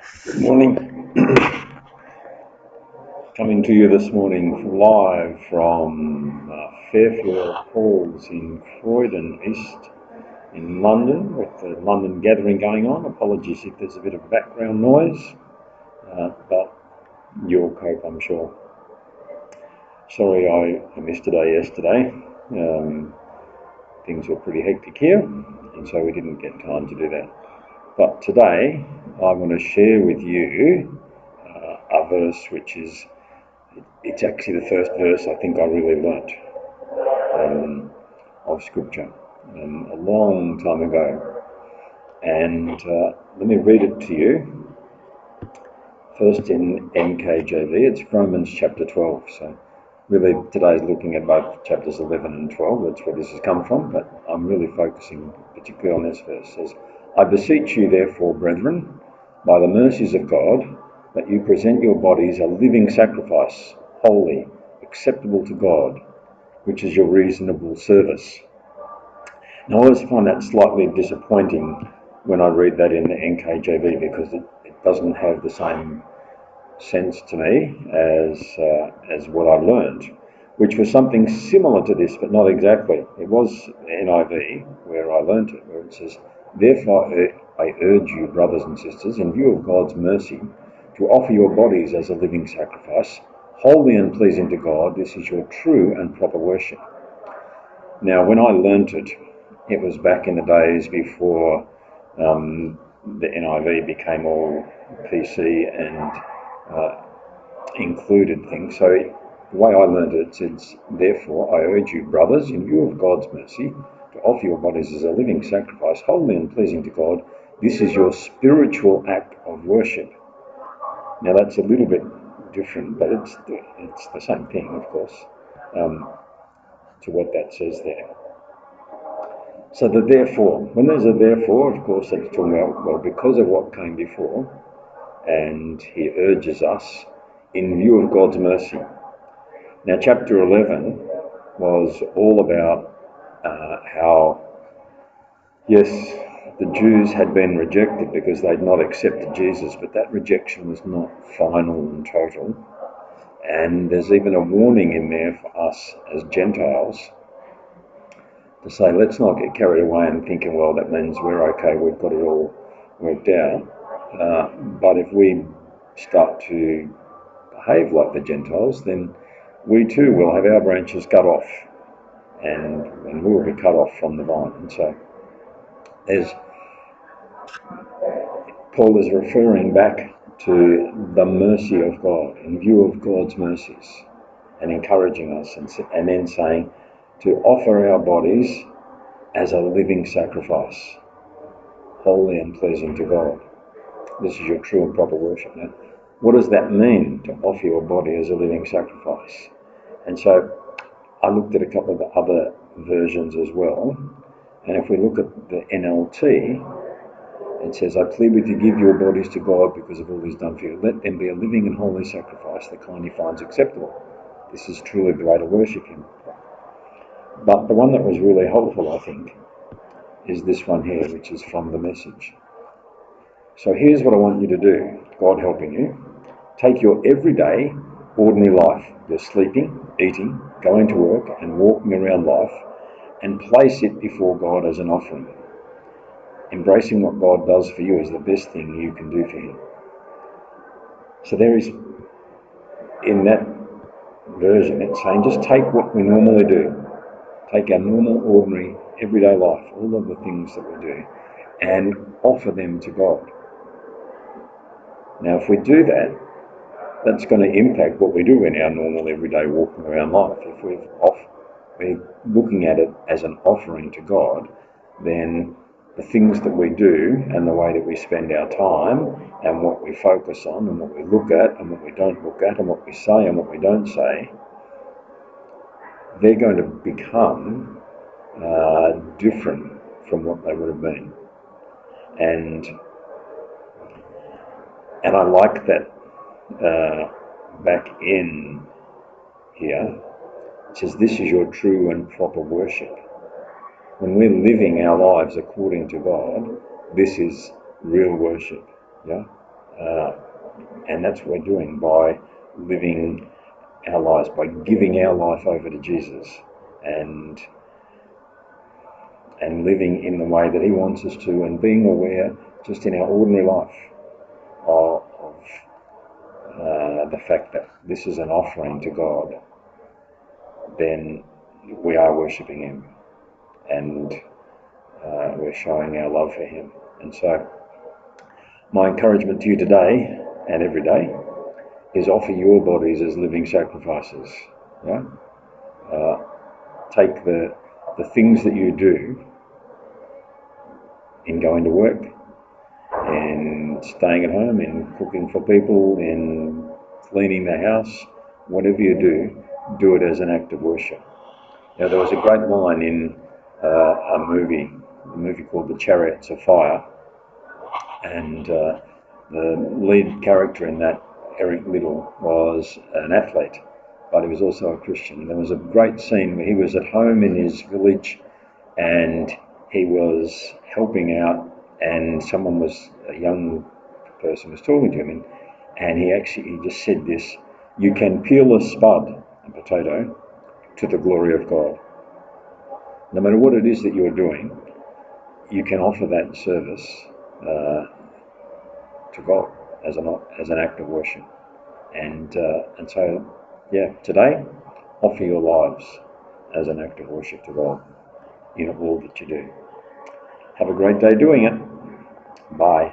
Good morning. Coming to you this morning live from Fairfield Halls in Croydon East in London, with the London Gathering going on. Apologies if there's a bit of background noise, but you'll cope, I'm sure. Sorry I missed a day yesterday. Things were pretty hectic here, and so we didn't get time to do that. But today I want to share with you a verse which is it's actually the first verse I think I really learnt of Scripture a long time ago. And let me read it to you. First in NKJV, it's Romans chapter 12. So really today's looking at both chapters 11 and 12. That's where this has come from, but I'm really focusing particularly on this verse. It says, I beseech you therefore, brethren, by the mercies of God, that you present your bodies a living sacrifice, holy, acceptable to God, which is your reasonable service. Now, I always find that slightly disappointing when I read that in the NKJV, because it doesn't have the same sense to me as what I learned, which was something similar to this, but not exactly. It was NIV where I learned it, where it says, therefore I urge you, brothers and sisters, in view of God's mercy, to offer your bodies as a living sacrifice, holy and pleasing to God. This is your true and proper worship. Now, when I learnt it, it was back in the days before the NIV became all PC and included things. So the way I learned it says, therefore I urge you, brothers, in view of God's mercy, to offer your bodies as a living sacrifice, holy and pleasing to God. This is your spiritual act of worship. Now that's a little bit different, but it's the same thing, of course, to what that says there. So the therefore, when there's a therefore, of course, that's talking about, well, because of what came before, and he urges us in view of God's mercy. Now, chapter 11 was all about how, yes, the Jews had been rejected because they'd not accepted Jesus, but that rejection was not final and total. And there's even a warning in there for us as Gentiles to say, let's not get carried away and thinking, well, that means we're okay, we've got it all worked out. But if we start to behave like the Gentiles, then we too will have our branches cut off, and we will be cut off from the vine. And so Paul is referring back to the mercy of God, in view of God's mercies, and encouraging us, and then saying to offer our bodies as a living sacrifice, holy and pleasing to God. This is your true and proper worship. Now, what does that mean, to offer your body as a living sacrifice? And so I looked at a couple of the other versions as well, and if we look at the NLT, it says, I plead with you, give your bodies to God because of all he's done for you. Let them be a living and holy sacrifice, the kind he finds acceptable. This is truly the way to worship him. But the one that was really helpful, I think, is this one here, which is from the Message. So here's what I want you to do, God helping you. Take your everyday, ordinary life, your sleeping, eating, going to work and walking around life, and place it before God as an offering. Embracing what God does for you is the best thing you can do for him. So there is, in that version, it's saying just take what we normally do. Take our normal, ordinary, everyday life, all of the things that we do, and offer them to God. Now, if we do that, that's going to impact what we do in our normal, everyday walking around life. If we're looking at it as an offering to God, then the things that we do and the way that we spend our time and what we focus on and what we look at and what we don't look at and what we say and what we don't say, they're going to become different from what they would have been. And I like that back in here, it says, this is your true and proper worship. When we're living our lives according to God, this is real worship. Yeah. And that's what we're doing by living our lives, by giving our life over to Jesus and living in the way that he wants us to, and being aware just in our ordinary life of the fact that this is an offering to God. Then we are worshipping him, and we're showing our love for him. And so my encouragement to you today and every day is offer your bodies as living sacrifices. Yeah? Take the things that you do in going to work, in staying at home, in cooking for people, in cleaning the house, whatever you do it as an act of worship. Now, there was a great line in a movie called The Chariots of Fire, and the lead character in that, Eric Liddell, was an athlete, but he was also a Christian. There was a great scene where he was at home in his village and he was helping out, and a young person was talking to him, and he just said this: "You can peel a spud, a potato, to the glory of God." No matter what it is that you're doing, you can offer that service to God as an act of worship. And so, today, offer your lives as an act of worship to God in all that you do. Have a great day doing it. Bye.